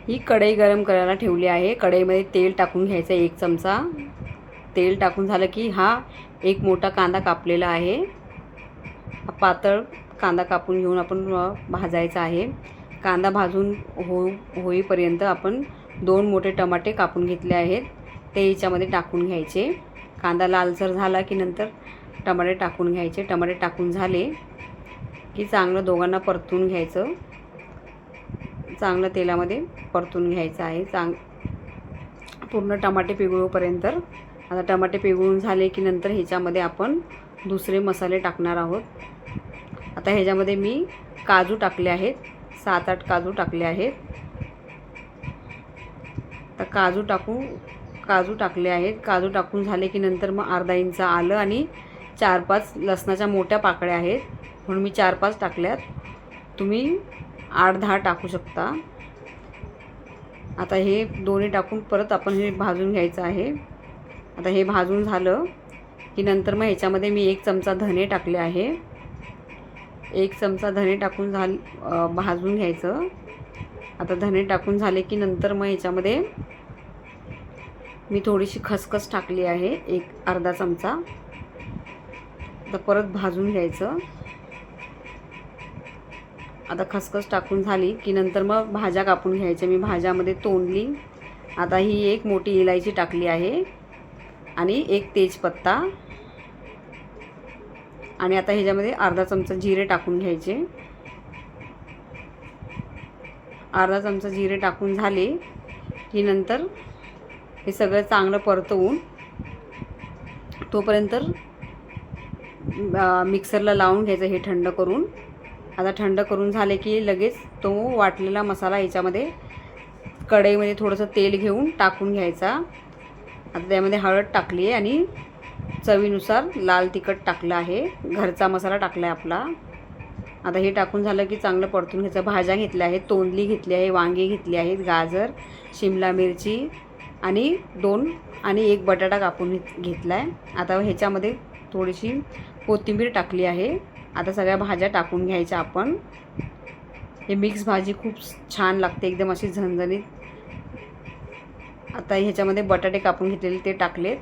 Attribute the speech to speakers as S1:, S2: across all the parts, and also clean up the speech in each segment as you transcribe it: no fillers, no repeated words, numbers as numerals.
S1: ही कढई गरम करायला ठेवली आहे। कढईमध्ये तेल टाकून घ्यायचं 1 चमचा। तेल टाकून झालं की हा एक मोठा कांदा कापलेला आहे, हा पातळ कांदा कापून घेऊन आपण भाजायचा आहे। कांदा भाजून होईपर्यंत आपण 2 मोठे टमाटे कापून घेतले आहेत, ते याच्यामध्ये टाकून घ्यायचे। कांदा लालसर झाला की नंतर टमाटे टाकून घ्यायचे। टमाटे टाकून झाले की चांगलं दोघांना परतून घ्यायचं, चांगलं तेलामध्ये परतून घ्यायचं आहे पूर्ण टमाटे पिघळूपर्यंत। आता टमाटे पिघळून झाले की नंतर ह्याच्यामध्ये आपण दुसरे मसाले टाकणार आहोत। आता ह्याच्यामध्ये मी काजू टाकले आहेत, 7-8 काजू टाकले आहेत। तर काजू टाकले आहेत। काजू टाकून झाले की नंतर मग अर्धा इंच आलं आणि 4-5 लसणाच्या मोठ्या पाकळ्या आहेत, म्हणून मी 4-5 टाकल्यात, तुम्ही 8-10 टाकू शकता। आता हे दोन्ही टाकून परत आपण हे भाजून घ्यायचं आहे। आता हे भाजून झालं की नंतर मग ह्याच्यामध्ये मी 1 चमचा धने टाकले आहे। 1 चमचा धने टाकून भाजून घ्यायचं। आता धने टाकून झाले की नंतर मग ह्याच्यामध्ये मी थोडीशी खसखस टाकली आहे, अर्धा चमचा। आता परत भाजून घ्यायचं। आता खसखस टाकून झाली की नंतर मग भाज्या कापून घ्यायच्या। मी भाज्यामध्ये तोंडली, आता ही 1 मोठी इलायची टाकली आहे आणि 1 तेजपत्ता, आणि आता ह्याच्यामध्ये अर्धा चमचा जिरे टाकून घ्यायचे। अर्धा चमचा जिरे टाकून झाले की नंतर हे सगळं चांगलं परतवून तोपर्यंत मिक्सरला लावून घ्यायचं हे थंड करून। आता थंड करून झाले की लगेच तो वाटलेला मसाला याच्यामध्ये कढईमध्ये थोडंसं तेल घेऊन टाकून घ्यायचा। आता त्यामध्ये हळद टाकली आहे आणि चवीनुसार लाल तिखट टाकलं आहे, घरचा मसाला टाकला आहे आपला। आता हे टाकून झालं की चांगलं परतून घ्यायचं। भाज्या घेतल्या आहेत, तोंडली घेतली आहे, वांगी घेतली आहेत, गाजर, शिमला मिरची आणि 1 बटाटा कापून घेतला आहे। आता ह्याच्यामध्ये थोडीशी कोथिंबीर टाकली आहे। आता सगळ्या भाज्या टाकून घ्यायच्या आपण। हे मिक्स भाजी खूप छान लागते, एकदम अशी झणझणीत। आता ह्याच्यामध्ये बटाटे कापून घेतलेले ते टाकलेत,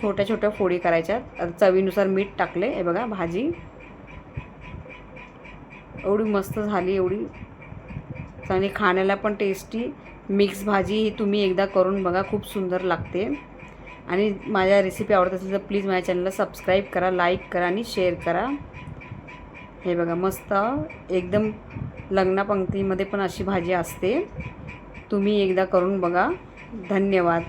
S1: छोट्या छोट्या फोडी करायच्यात। आता चवीनुसार मीठ टाकले। हे बघा भाजी एवढी मस्त झाली, एवढी चांगली, खाण्याला पण टेस्टी मिक्स भाजी ही तुम्ही एकदा करून बघा, खूप सुंदर लागते। आणि माझ्या रेसिपी आवडत असेल तर प्लीज माझ्या चॅनलला सबस्क्राईब करा, लाईक करा आणि शेअर करा। हे बघा मस्त एकदम लग्नपंक्तीमध्ये पण अशी भाजी असते, तुम्ही एकदा करून बघा। धन्यवाद।